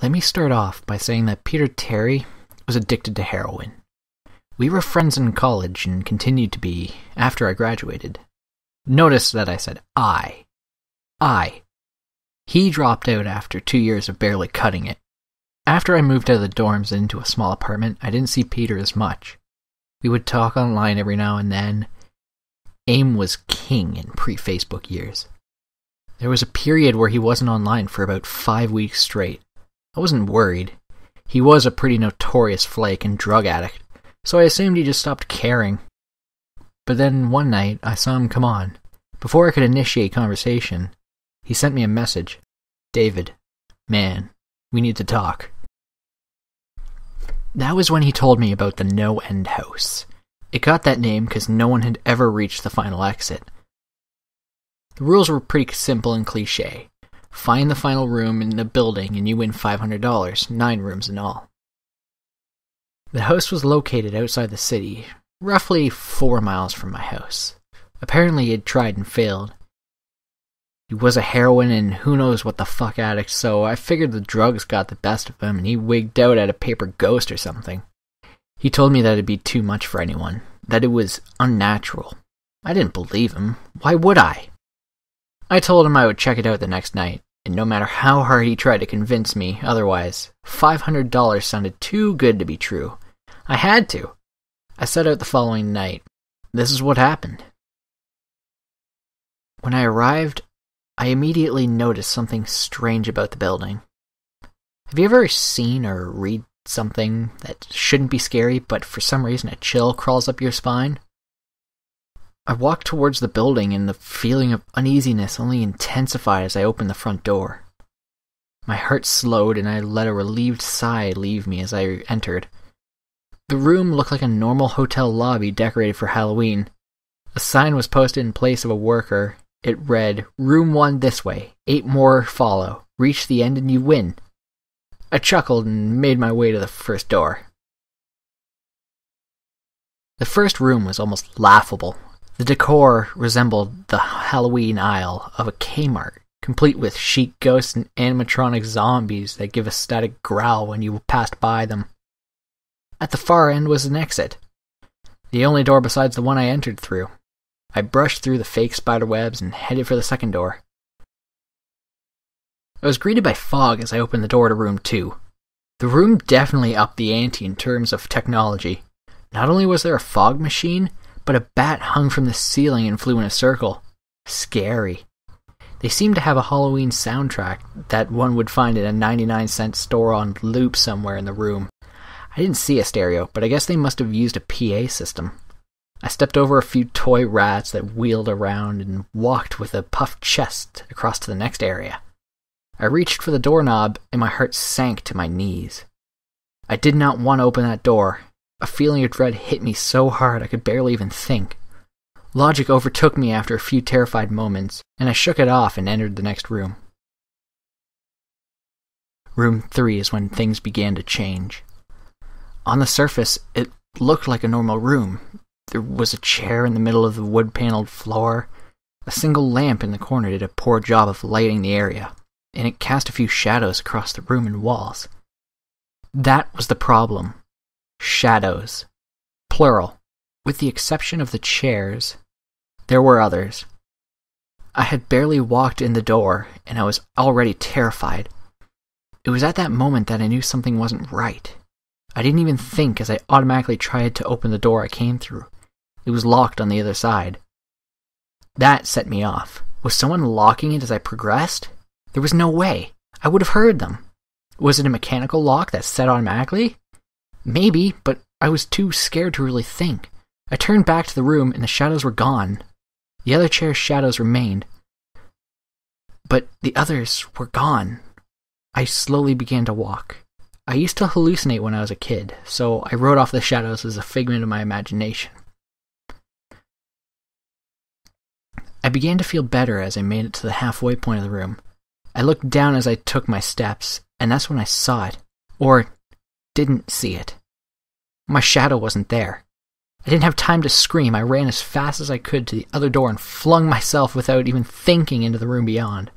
Let me start off by saying that Peter Terry was addicted to heroin. We were friends in college and continued to be after I graduated. Notice that I said I. He dropped out after 2 years of barely cutting it. After I moved out of the dorms and into a small apartment, I didn't see Peter as much. We would talk online every now and then. AIM was king in pre-Facebook years. There was a period where he wasn't online for about 5 weeks straight. I wasn't worried. He was a pretty notorious flake and drug addict, so I assumed he just stopped caring. But then one night, I saw him come on. Before I could initiate conversation, he sent me a message. "David, man, we need to talk." That was when he told me about the NoEnd house. It got that name because no one had ever reached the final exit. The rules were pretty simple and cliche. Find the final room in the building and you win $500, 9 rooms in all. The house was located outside the city, roughly 4 miles from my house. Apparently he had tried and failed. He was a heroin and who knows what the fuck addict, so I figured the drugs got the best of him and he wigged out at a paper ghost or something. He told me that it'd be too much for anyone, that it was unnatural. I didn't believe him. Why would I? I told him I would check it out the next night, and no matter how hard he tried to convince me otherwise, $500 sounded too good to be true. I had to. I set out the following night. This is what happened. When I arrived, I immediately noticed something strange about the building. Have you ever seen or read something that shouldn't be scary, but for some reason a chill crawls up your spine? I walked towards the building and the feeling of uneasiness only intensified as I opened the front door. My heart slowed and I let a relieved sigh leave me as I entered. The room looked like a normal hotel lobby decorated for Halloween. A sign was posted in place of a worker. It read, "Room 1 this way, 8 more follow. Reach the end and you win." I chuckled and made my way to the first door. The first room was almost laughable. The decor resembled the Halloween aisle of a Kmart, complete with chic ghosts and animatronic zombies that give a static growl when you passed by them. At the far end was an exit, the only door besides the one I entered through. I brushed through the fake spiderwebs and headed for the second door. I was greeted by fog as I opened the door to room 2. The room definitely upped the ante in terms of technology. Not only was there a fog machine, but a bat hung from the ceiling and flew in a circle. Scary. They seemed to have a Halloween soundtrack that one would find in a 99-cent store on loop somewhere in the room. I didn't see a stereo, but I guess they must have used a PA system. I stepped over a few toy rats that wheeled around and walked with a puffed chest across to the next area. I reached for the doorknob and my heart sank to my knees. I did not want to open that door. A feeling of dread hit me so hard I could barely even think. Logic overtook me after a few terrified moments, and I shook it off and entered the next room. Room 3 is when things began to change. On the surface, it looked like a normal room. There was a chair in the middle of the wood-paneled floor. A single lamp in the corner did a poor job of lighting the area, and it cast a few shadows across the room and walls. That was the problem. Shadows. Plural. With the exception of the chairs, there were others. I had barely walked in the door, and I was already terrified. It was at that moment that I knew something wasn't right. I didn't even think as I automatically tried to open the door I came through. It was locked on the other side. That set me off. Was someone locking it as I progressed? There was no way. I would have heard them. Was it a mechanical lock that set automatically? Maybe, but I was too scared to really think. I turned back to the room and the shadows were gone. The other chair's shadows remained. But the others were gone. I slowly began to walk. I used to hallucinate when I was a kid, so I wrote off the shadows as a figment of my imagination. I began to feel better as I made it to the halfway point of the room. I looked down as I took my steps, and that's when I saw it. Or didn't see it. My shadow wasn't there. I didn't have time to scream. I ran as fast as I could to the other door and flung myself without even thinking into the room beyond.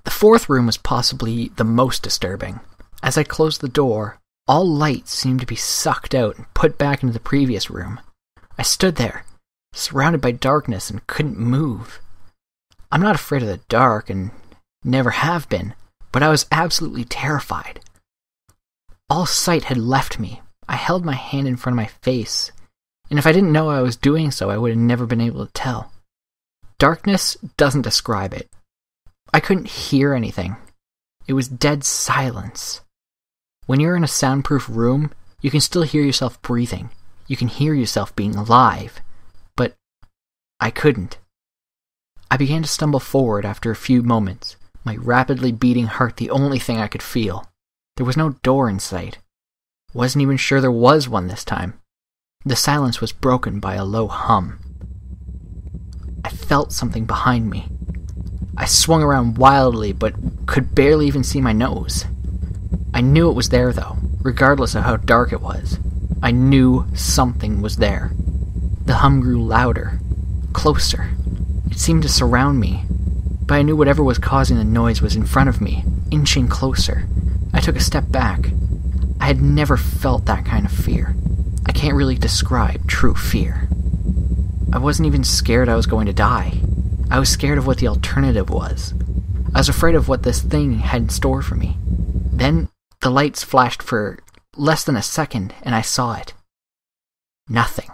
The fourth room was possibly the most disturbing. As I closed the door, all light seemed to be sucked out and put back into the previous room. I stood there, surrounded by darkness, and couldn't move. I'm not afraid of the dark, and never have been, but I was absolutely terrified. All sight had left me. I held my hand in front of my face, and if I didn't know I was doing so, I would have never been able to tell. Darkness doesn't describe it. I couldn't hear anything. It was dead silence. When you're in a soundproof room, you can still hear yourself breathing. You can hear yourself being alive. But I couldn't. I began to stumble forward after a few moments, my rapidly beating heart the only thing I could feel. There was no door in sight. Wasn't even sure there was one this time. The silence was broken by a low hum. I felt something behind me. I swung around wildly, but could barely even see my nose. I knew it was there, though, regardless of how dark it was. I knew something was there. The hum grew louder, closer. It seemed to surround me, but I knew whatever was causing the noise was in front of me, inching closer. I took a step back. I had never felt that kind of fear. I can't really describe true fear. I wasn't even scared I was going to die. I was scared of what the alternative was. I was afraid of what this thing had in store for me. Then the lights flashed for less than a second, and I saw it. Nothing.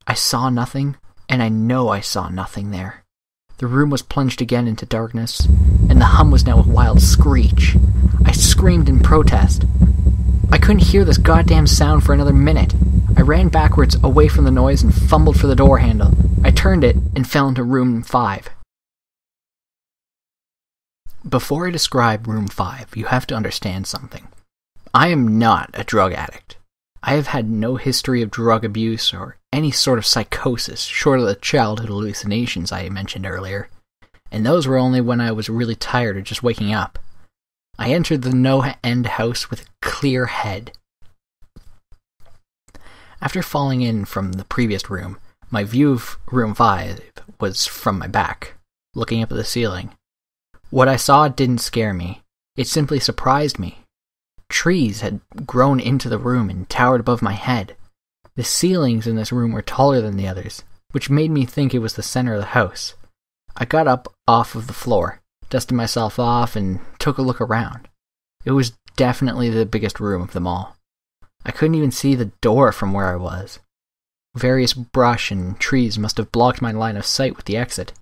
I saw nothing, and I know I saw nothing there. The room was plunged again into darkness, and the hum was now a wild screech. I screamed in protest. I couldn't hear this goddamn sound for another minute. I ran backwards away from the noise and fumbled for the door handle. I turned it and fell into room 5. Before I describe room 5, you have to understand something. I am not a drug addict. I have had no history of drug abuse or any sort of psychosis, short of the childhood hallucinations I mentioned earlier, and those were only when I was really tired or just waking up. I entered the NoEnd house with a clear head. After falling in from the previous room, my view of room 5 was from my back, looking up at the ceiling. What I saw didn't scare me. It simply surprised me. Trees had grown into the room and towered above my head. The ceilings in this room were taller than the others, which made me think it was the center of the house. I got up off of the floor, dusted myself off, and took a look around. It was definitely the biggest room of them all. I couldn't even see the door from where I was. Various brush and trees must have blocked my line of sight with the exit.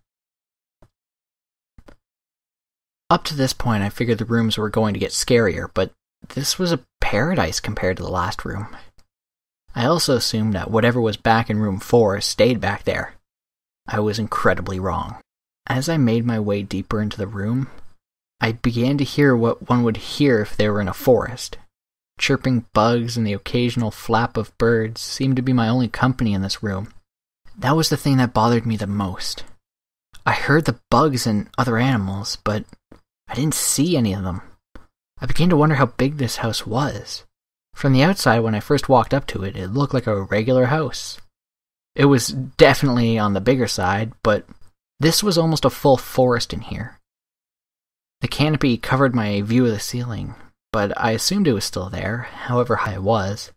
Up to this point, I figured the rooms were going to get scarier, but this was a paradise compared to the last room. I also assumed that whatever was back in room 4 stayed back there. I was incredibly wrong. As I made my way deeper into the room, I began to hear what one would hear if they were in a forest. Chirping bugs and the occasional flap of birds seemed to be my only company in this room. That was the thing that bothered me the most. I heard the bugs and other animals, but I didn't see any of them. I began to wonder how big this house was. From the outside, when I first walked up to it, it looked like a regular house. It was definitely on the bigger side, but this was almost a full forest in here. The canopy covered my view of the ceiling, but I assumed it was still there, however high it was.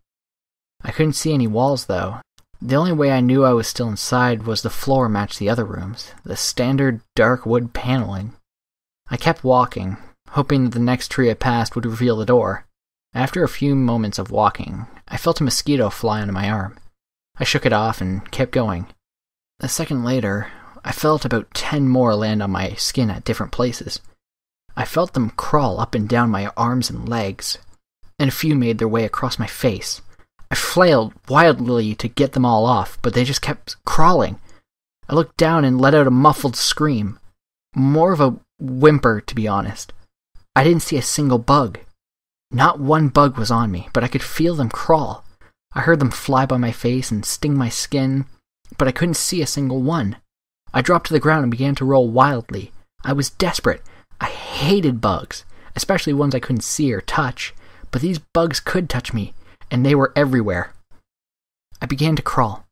I couldn't see any walls, though. The only way I knew I was still inside was the floor matched the other rooms, the standard dark wood paneling. I kept walking, hoping that the next tree I passed would reveal the door. After a few moments of walking, I felt a mosquito fly onto my arm. I shook it off and kept going. A second later, I felt about 10 more land on my skin at different places. I felt them crawl up and down my arms and legs, and a few made their way across my face. I flailed wildly to get them all off, but they just kept crawling. I looked down and let out a muffled scream. More of a whimper, to be honest. I didn't see a single bug. Not one bug was on me, but I could feel them crawl. I heard them fly by my face and sting my skin, but I couldn't see a single one. I dropped to the ground and began to roll wildly. I was desperate. I hated bugs, especially ones I couldn't see or touch, but these bugs could touch me, and they were everywhere. I began to crawl.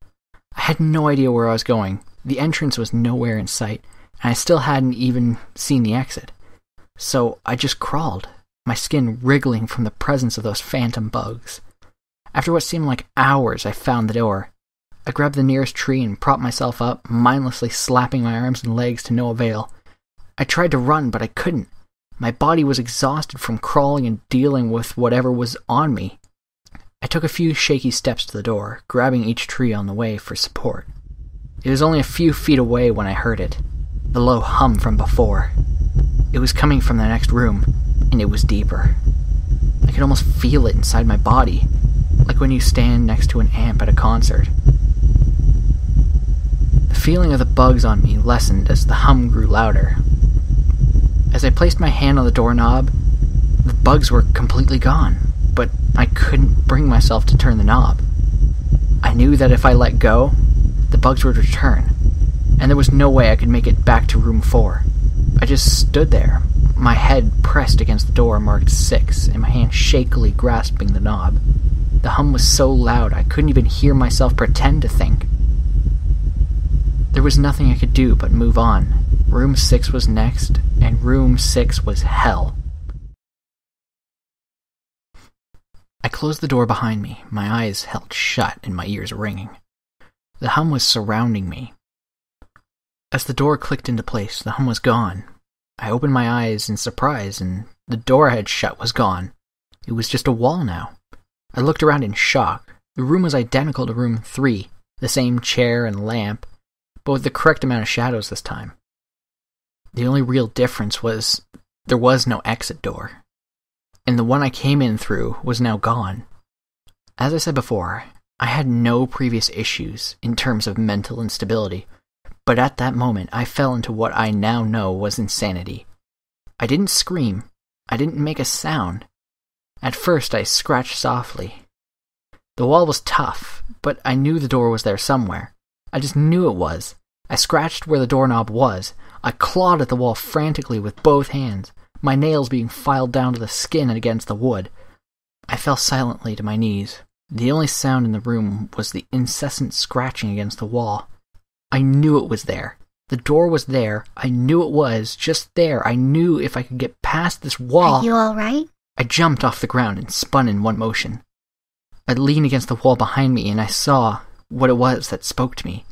I had no idea where I was going. The entrance was nowhere in sight. and I still hadn't even seen the exit. So I just crawled, my skin wriggling from the presence of those phantom bugs. After what seemed like hours, I found the door. I grabbed the nearest tree and propped myself up, mindlessly slapping my arms and legs to no avail. I tried to run, but I couldn't. My body was exhausted from crawling and dealing with whatever was on me. I took a few shaky steps to the door, grabbing each tree on the way for support. It was only a few feet away when I heard it, the low hum from before. It was coming from the next room, and it was deeper. I could almost feel it inside my body, like when you stand next to an amp at a concert. The feeling of the bugs on me lessened as the hum grew louder. As I placed my hand on the doorknob, the bugs were completely gone, but I couldn't bring myself to turn the knob. I knew that if I let go, the bugs would return, and there was no way I could make it back to room 4. I just stood there, my head pressed against the door marked 6, and my hand shakily grasping the knob. The hum was so loud I couldn't even hear myself pretend to think. There was nothing I could do but move on. Room 6 was next, and room 6 was hell. I closed the door behind me, my eyes held shut and my ears ringing. The hum was surrounding me. As the door clicked into place, the hum was gone. I opened my eyes in surprise, and the door I had shut was gone. It was just a wall now. I looked around in shock. The room was identical to room 3, the same chair and lamp, but with the correct amount of shadows this time. The only real difference was there was no exit door, and the one I came in through was now gone. As I said before, I had no previous issues in terms of mental instability, but at that moment I fell into what I now know was insanity. I didn't scream. I didn't make a sound. At first I scratched softly. The wall was tough, but I knew the door was there somewhere. I just knew it was. I scratched where the doorknob was. I clawed at the wall frantically with both hands, my nails being filed down to the skin and against the wood. I fell silently to my knees. The only sound in the room was the incessant scratching against the wall. I knew it was there. The door was there. I knew it was just there. I knew if I could get past this wall... Are you all right? I jumped off the ground and spun in one motion. I leaned against the wall behind me and I saw what it was that spoke to me.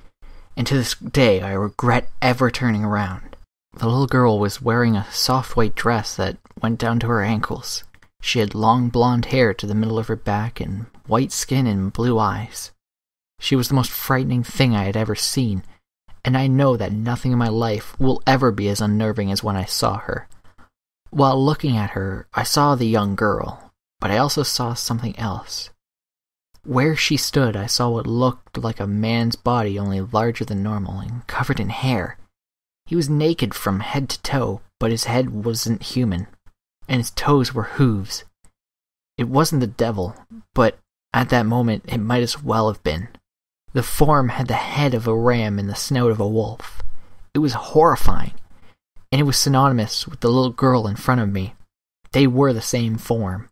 And to this day I regret ever turning around. The little girl was wearing a soft white dress that went down to her ankles. She had long blonde hair to the middle of her back and white skin and blue eyes. She was the most frightening thing I had ever seen, and I know that nothing in my life will ever be as unnerving as when I saw her. While looking at her, I saw the young girl, but I also saw something else. Where she stood, I saw what looked like a man's body, only larger than normal and covered in hair. He was naked from head to toe, but his head wasn't human, and his toes were hooves. It wasn't the devil, but at that moment it might as well have been. The form had the head of a ram and the snout of a wolf. It was horrifying, and it was synonymous with the little girl in front of me. They were the same form.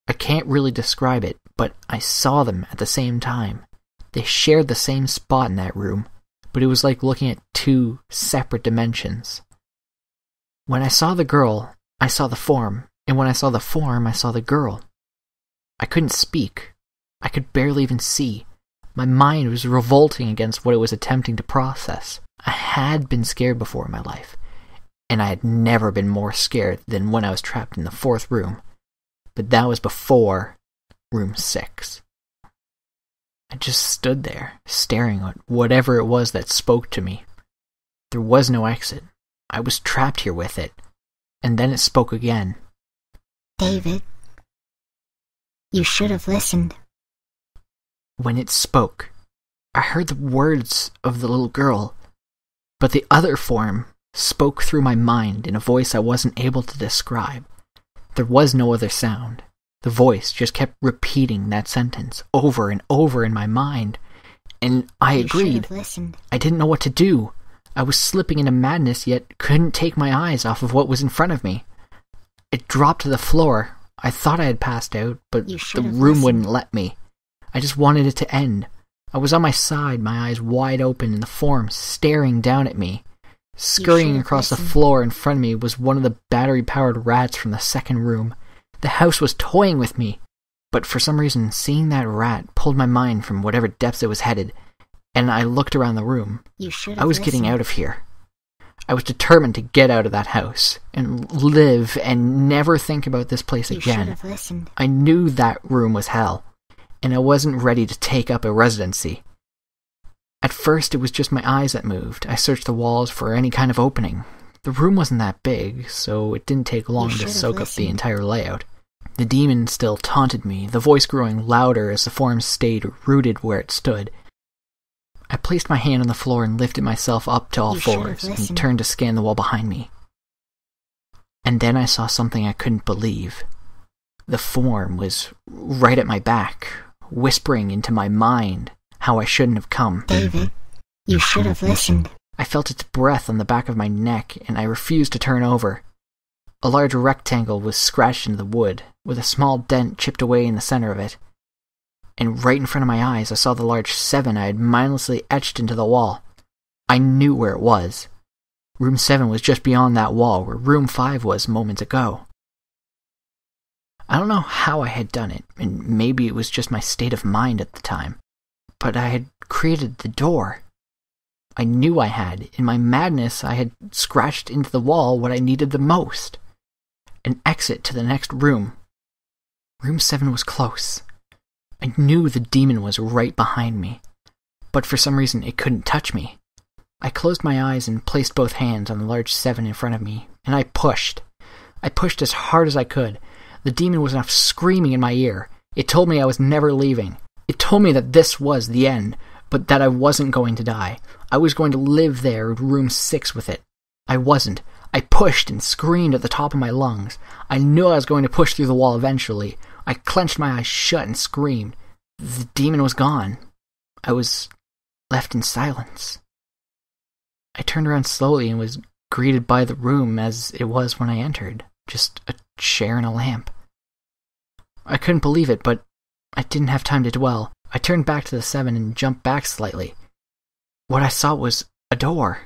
I can't really describe it, but I saw them at the same time. They shared the same spot in that room, but it was like looking at two separate dimensions. When I saw the girl, I saw the form, and when I saw the form, I saw the girl. I couldn't speak. I could barely even see. My mind was revolting against what it was attempting to process. I had been scared before in my life, and I had never been more scared than when I was trapped in the 4th room. But that was before room 6. I just stood there, staring at whatever it was that spoke to me. There was no exit. I was trapped here with it. And then it spoke again. David, you should have listened. When it spoke, I heard the words of the little girl, but the other form spoke through my mind in a voice I wasn't able to describe. There was no other sound. The voice just kept repeating that sentence over and over in my mind, and I agreed. You should have listened. I didn't know what to do. I was slipping into madness, yet couldn't take my eyes off of what was in front of me. It dropped to the floor. I thought I had passed out, but the room wouldn't let me. I just wanted it to end. I was on my side, my eyes wide open, and the form staring down at me. Scurrying across the floor in front of me was one of the battery-powered rats from the second room. The house was toying with me, but for some reason, seeing that rat pulled my mind from whatever depths it was headed, and I looked around the room. I was getting out of here. I was determined to get out of that house, and live and never think about this place again. I knew that room was hell, and I wasn't ready to take up a residency. At first, it was just my eyes that moved. I searched the walls for any kind of opening. The room wasn't that big, so it didn't take long to soak up the entire layout. The demon still taunted me, the voice growing louder as the form stayed rooted where it stood. I placed my hand on the floor and lifted myself up to all fours and turned to scan the wall behind me. And then I saw something I couldn't believe. The form was right at my back, whispering into my mind how I shouldn't have come. David, you should have listened. I felt its breath on the back of my neck, and I refused to turn over. A large rectangle was scratched into the wood, with a small dent chipped away in the center of it. And right in front of my eyes, I saw the large 7 I had mindlessly etched into the wall. I knew where it was. Room 7 was just beyond that wall, where Room 5 was moments ago. I don't know how I had done it, and maybe it was just my state of mind at the time, but I had created the door. I knew I had. In my madness, I had scratched into the wall what I needed the most. An exit to the next room. Room 7 was close. I knew the demon was right behind me, but for some reason it couldn't touch me. I closed my eyes and placed both hands on the large 7 in front of me, and I pushed. I pushed as hard as I could. The demon was now screaming in my ear. It told me I was never leaving. It told me that this was the end, but that I wasn't going to die. I was going to live there in room 6 with it. I wasn't. I pushed and screamed at the top of my lungs. I knew I was going to push through the wall eventually. I clenched my eyes shut and screamed. The demon was gone. I was left in silence. I turned around slowly and was greeted by the room as it was when I entered. Just a chair and a lamp. I couldn't believe it, but I didn't have time to dwell. I turned back to the 7 and jumped back slightly. What I saw was a door.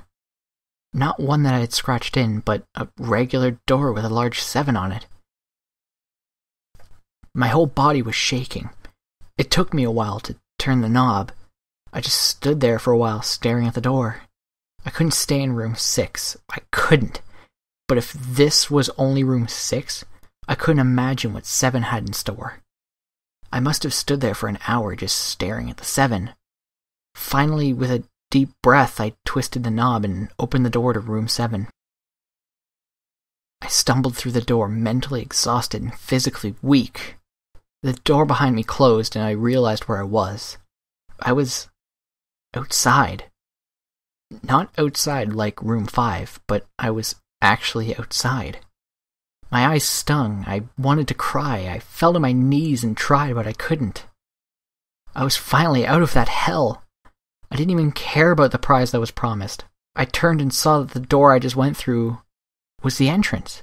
Not one that I had scratched in, but a regular door with a large 7 on it. My whole body was shaking. It took me a while to turn the knob. I just stood there for a while staring at the door. I couldn't stay in room 6. I couldn't. But if this was only room 6, I couldn't imagine what 7 had in store. I must have stood there for an hour just staring at the 7. Finally, with a deep breath, I twisted the knob and opened the door to room 7. I stumbled through the door, mentally exhausted and physically weak. The door behind me closed and I realized where I was. I was outside. Not outside like room 5, but I was actually outside. My eyes stung. I wanted to cry. I fell to my knees and tried, but I couldn't. I was finally out of that hell. I didn't even care about the prize that was promised. I turned and saw that the door I just went through was the entrance.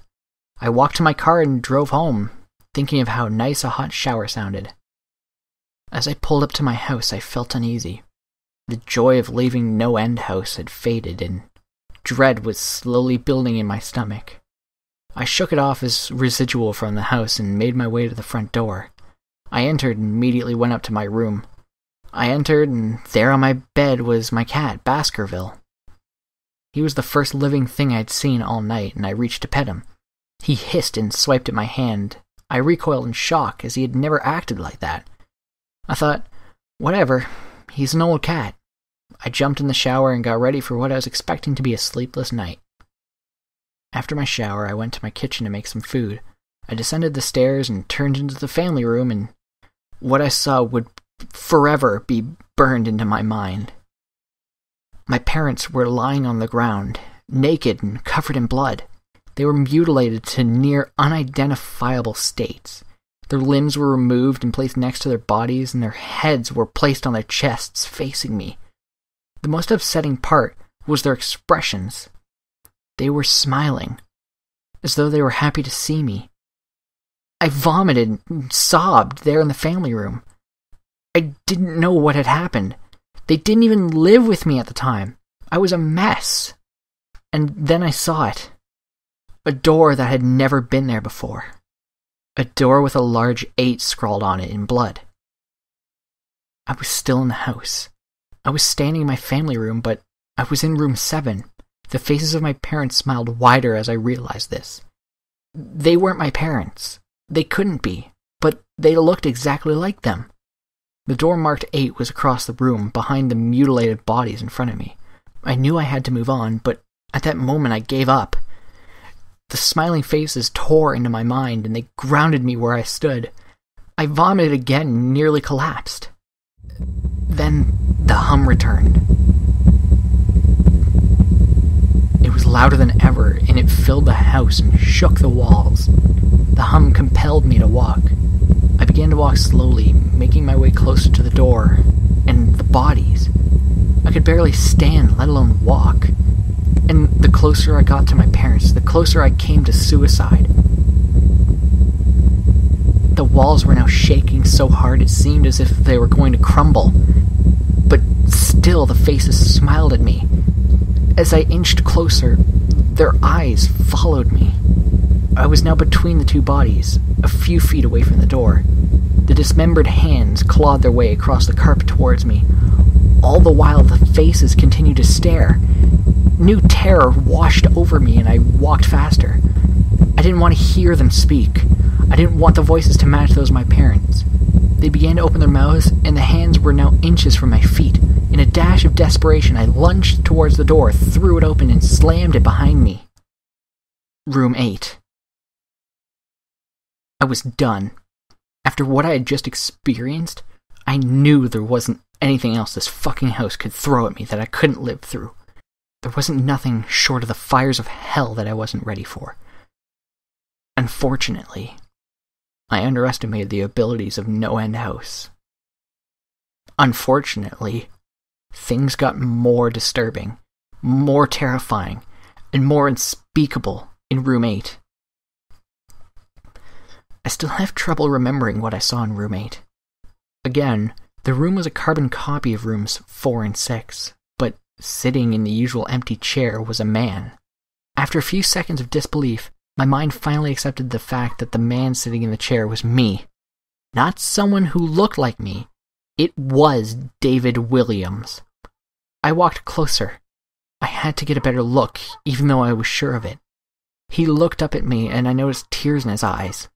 I walked to my car and drove home, thinking of how nice a hot shower sounded. As I pulled up to my house, I felt uneasy. The joy of leaving NoEnd house had faded, and dread was slowly building in my stomach. I shook it off as residual from the house and made my way to the front door. I entered and immediately went up to my room. I entered, and there on my bed was my cat, Baskerville. He was the first living thing I'd seen all night, and I reached to pet him. He hissed and swiped at my hand. I recoiled in shock, as he had never acted like that. I thought, whatever, he's an old cat. I jumped in the shower and got ready for what I was expecting to be a sleepless night. After my shower, I went to my kitchen to make some food. I descended the stairs and turned into the family room, and what I saw would forever be burned into my mind. My parents were lying on the ground, naked and covered in blood. They were mutilated to near unidentifiable states. Their limbs were removed and placed next to their bodies, and their heads were placed on their chests, facing me. The most upsetting part was their expressions. They were smiling, as though they were happy to see me. I vomited and sobbed there in the family room. I didn't know what had happened. They didn't even live with me at the time. I was a mess. And then I saw it. A door that had never been there before. A door with a large 8 scrawled on it in blood. I was still in the house. I was standing in my family room, but I was in room 7. The faces of my parents smiled wider as I realized this. They weren't my parents. They couldn't be, but they looked exactly like them. The door marked 8 was across the room, behind the mutilated bodies in front of me. I knew I had to move on, but at that moment I gave up. The smiling faces tore into my mind, and they grounded me where I stood. I vomited again and nearly collapsed. Then the hum returned. It was louder than ever, and it filled the house and shook the walls. The hum compelled me to walk. I began to walk slowly, making my way closer to the door, and the bodies. I could barely stand, let alone walk. And the closer I got to my parents, the closer I came to suicide. The walls were now shaking so hard it seemed as if they were going to crumble. But still the faces smiled at me. As I inched closer, their eyes followed me. I was now between the two bodies, a few feet away from the door. The dismembered hands clawed their way across the carpet towards me. All the while the faces continued to stare. New terror washed over me and I walked faster. I didn't want to hear them speak. I didn't want the voices to match those of my parents. They began to open their mouths and the hands were now inches from my feet. In a dash of desperation, I lunged towards the door, threw it open and slammed it behind me. Room 8. I was done. After what I had just experienced, I knew there wasn't anything else this fucking house could throw at me that I couldn't live through. There wasn't nothing short of the fires of hell that I wasn't ready for. Unfortunately, I underestimated the abilities of NoEnd House. Unfortunately, things got more disturbing, more terrifying, and more unspeakable in room 8. I still have trouble remembering what I saw in room 8. Again, the room was a carbon copy of rooms 4 and 6, but sitting in the usual empty chair was a man. After a few seconds of disbelief, my mind finally accepted the fact that the man sitting in the chair was me. Not someone who looked like me. It was David Williams. I walked closer. I had to get a better look, even though I was sure of it. He looked up at me, and I noticed tears in his eyes.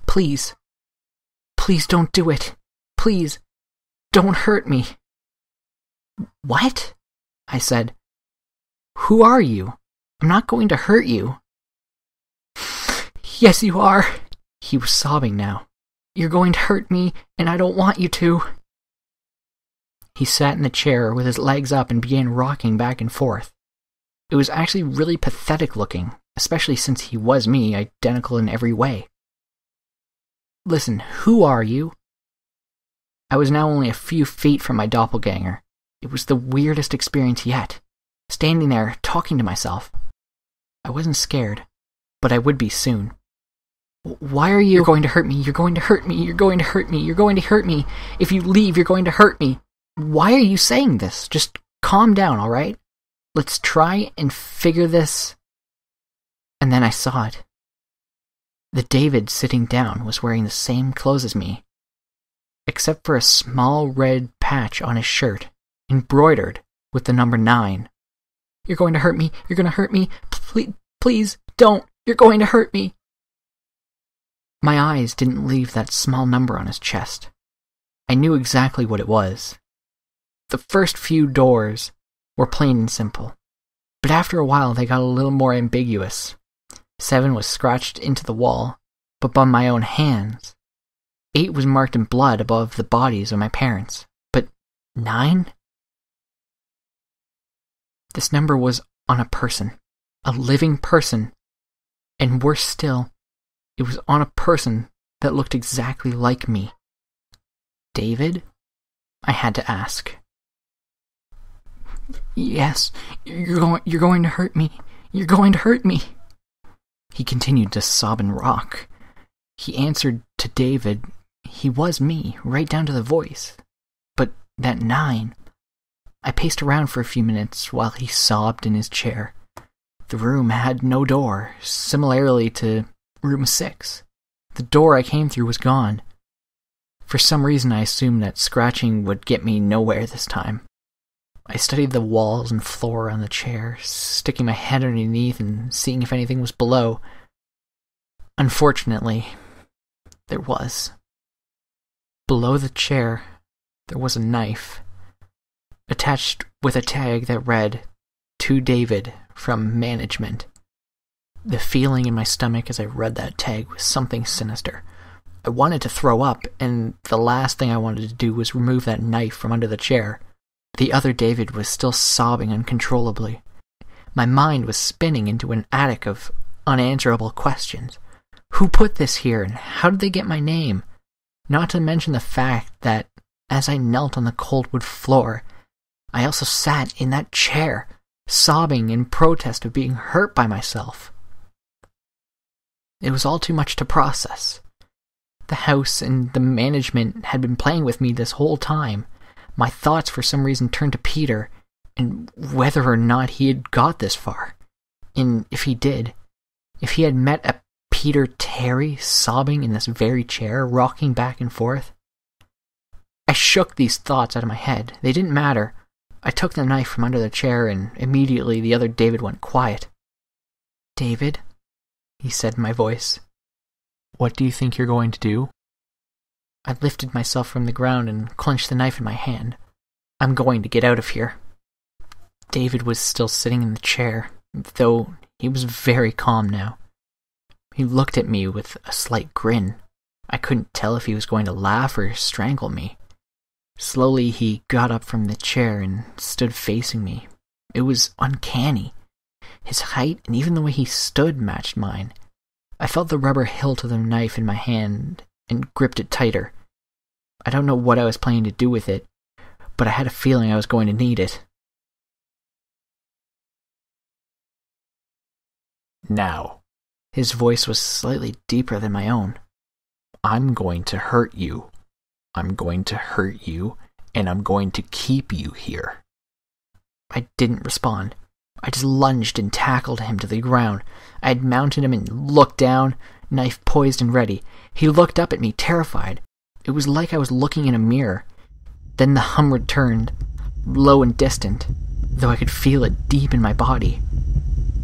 Please. Please don't do it. Please. Don't hurt me. What? I said. Who are you? I'm not going to hurt you. Yes, you are. He was sobbing now. You're going to hurt me, and I don't want you to. He sat in the chair with his legs up and began rocking back and forth. It was actually really pathetic looking, especially since he was me, identical in every way. Listen, who are you? I was now only a few feet from my doppelganger. It was the weirdest experience yet. Standing there, talking to myself. I wasn't scared, but I would be soon. Why are you... You're going to hurt me, you're going to hurt me, you're going to hurt me, you're going to hurt me. If you leave, you're going to hurt me. Why are you saying this? Just calm down, alright? Let's try and figure this... And then I saw it. The David sitting down was wearing the same clothes as me, except for a small red patch on his shirt, embroidered with the number 9. You're going to hurt me, you're going to hurt me, please, don't, you're going to hurt me. My eyes didn't leave that small number on his chest. I knew exactly what it was. The first few doors were plain and simple, but after a while they got a little more ambiguous. 7 was scratched into the wall, but by my own hands. 8 was marked in blood above the bodies of my parents, but 9? This number was on a person, a living person, and worse still, it was on a person that looked exactly like me. David? I had to ask. Yes, you're going to hurt me. You're going to hurt me. He continued to sob and rock. He answered to David. He was me, right down to the voice. But that 9... I paced around for a few minutes while he sobbed in his chair. The room had no door, similarly to room 6. The door I came through was gone. For some reason, I assumed that scratching would get me nowhere this time. I studied the walls and floor on the chair, sticking my head underneath and seeing if anything was below. Unfortunately, there was. Below the chair, there was a knife, attached with a tag that read, "To David, from management." The feeling in my stomach as I read that tag was something sinister. I wanted to throw up, and the last thing I wanted to do was remove that knife from under the chair. The other David was still sobbing uncontrollably. My mind was spinning into an attic of unanswerable questions. Who put this here, and how did they get my name? Not to mention the fact that, as I knelt on the cold wood floor, I also sat in that chair, sobbing in protest of being hurt by myself. It was all too much to process. The house and the management had been playing with me this whole time. My thoughts for some reason turned to Peter, and whether or not he had got this far. And if he did, if he had met a Peter Terry sobbing in this very chair, rocking back and forth. I shook these thoughts out of my head. They didn't matter. I took the knife from under the chair, and immediately the other David went quiet. "David," he said in my voice, "what do you think you're going to do?" I lifted myself from the ground and clenched the knife in my hand. "I'm going to get out of here." David was still sitting in the chair, though he was very calm now. He looked at me with a slight grin. I couldn't tell if he was going to laugh or strangle me. Slowly he got up from the chair and stood facing me. It was uncanny. His height and even the way he stood matched mine. I felt the rubber hilt of the knife in my hand and gripped it tighter. I don't know what I was planning to do with it, but I had a feeling I was going to need it. "Now," his voice was slightly deeper than my own, "I'm going to hurt you. I'm going to hurt you, and I'm going to keep you here." I didn't respond. I just lunged and tackled him to the ground. I had mounted him and looked down, knife poised and ready. He looked up at me, terrified. It was like I was looking in a mirror. Then the hum returned, low and distant, though I could feel it deep in my body.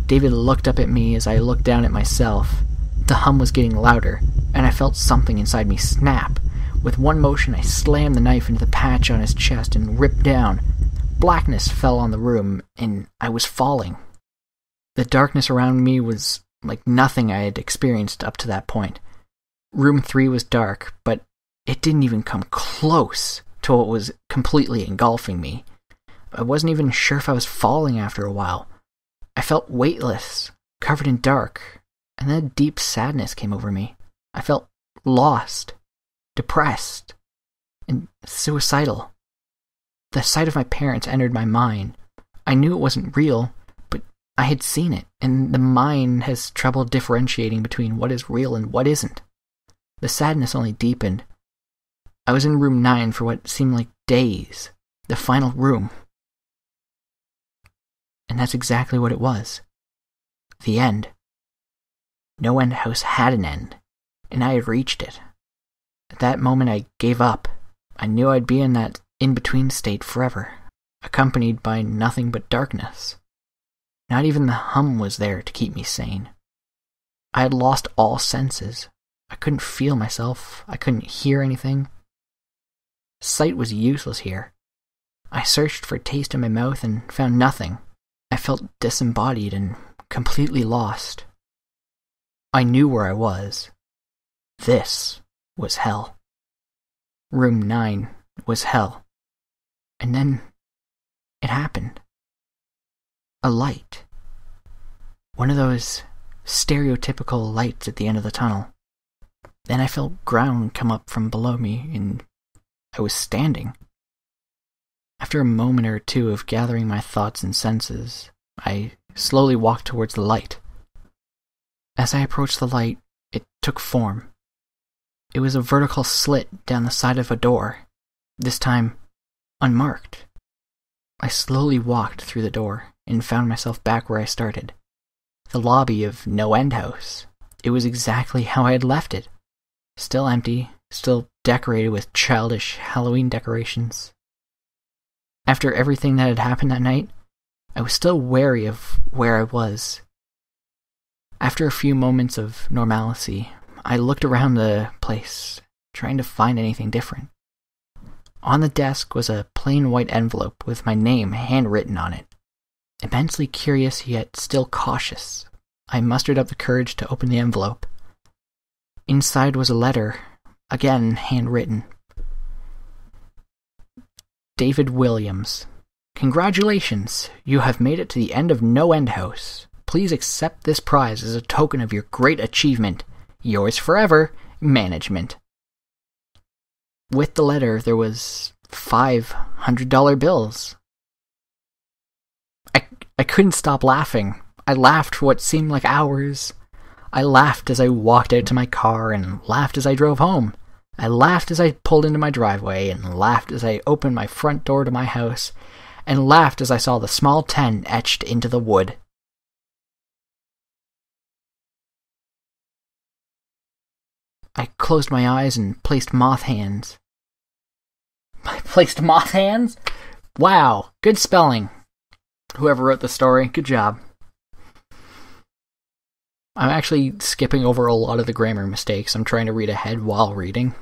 David looked up at me as I looked down at myself. The hum was getting louder, and I felt something inside me snap. With one motion, I slammed the knife into the patch on his chest and ripped down. Blackness fell on the room, and I was falling. The darkness around me was like nothing I had experienced up to that point. Room 3 was dark, but it didn't even come close to what was completely engulfing me. I wasn't even sure if I was falling after a while. I felt weightless, covered in dark, and then a deep sadness came over me. I felt lost, depressed, and suicidal. The sight of my parents entered my mind. I knew it wasn't real, but I had seen it, and the mind has trouble differentiating between what is real and what isn't. The sadness only deepened. I was in room 9 for what seemed like days, the final room. And that's exactly what it was. The end. NoEnd House had an end, and I had reached it. At that moment I gave up. I knew I'd be in that in-between state forever, accompanied by nothing but darkness. Not even the hum was there to keep me sane. I had lost all senses. I couldn't feel myself. I couldn't hear anything. Sight was useless here. I searched for taste in my mouth and found nothing. I felt disembodied and completely lost. I knew where I was. This was hell. Room 9 was hell. And then it happened. A light. One of those stereotypical lights at the end of the tunnel. Then I felt ground come up from below me, and I was standing. After a moment or two of gathering my thoughts and senses, I slowly walked towards the light. As I approached the light, it took form. It was a vertical slit down the side of a door, this time unmarked. I slowly walked through the door and found myself back where I started. the lobby of NoEnd House. It was exactly how I had left it. Still empty, still decorated with childish Halloween decorations. After everything that had happened that night, I was still wary of where I was. After a few moments of normalcy, I looked around the place, trying to find anything different. On the desk was a plain white envelope with my name handwritten on it. Immensely curious yet still cautious, I mustered up the courage to open the envelope. Inside was a letter, again handwritten. David Williams. Congratulations, you have made it to the end of NoEnd House. Please accept this prize as a token of your great achievement. Yours forever, Management. With the letter, there was $500 bills. I couldn't stop laughing. I laughed for what seemed like hours. I laughed as I walked out to my car and laughed as I drove home. I laughed as I pulled into my driveway and laughed as I opened my front door to my house and laughed as I saw the small 10 etched into the wood. I closed my eyes and placed moth hands. I placed moth hands? Wow, good spelling. Whoever wrote the story, good job. I'm actually skipping over a lot of the grammar mistakes. I'm trying to read ahead while reading.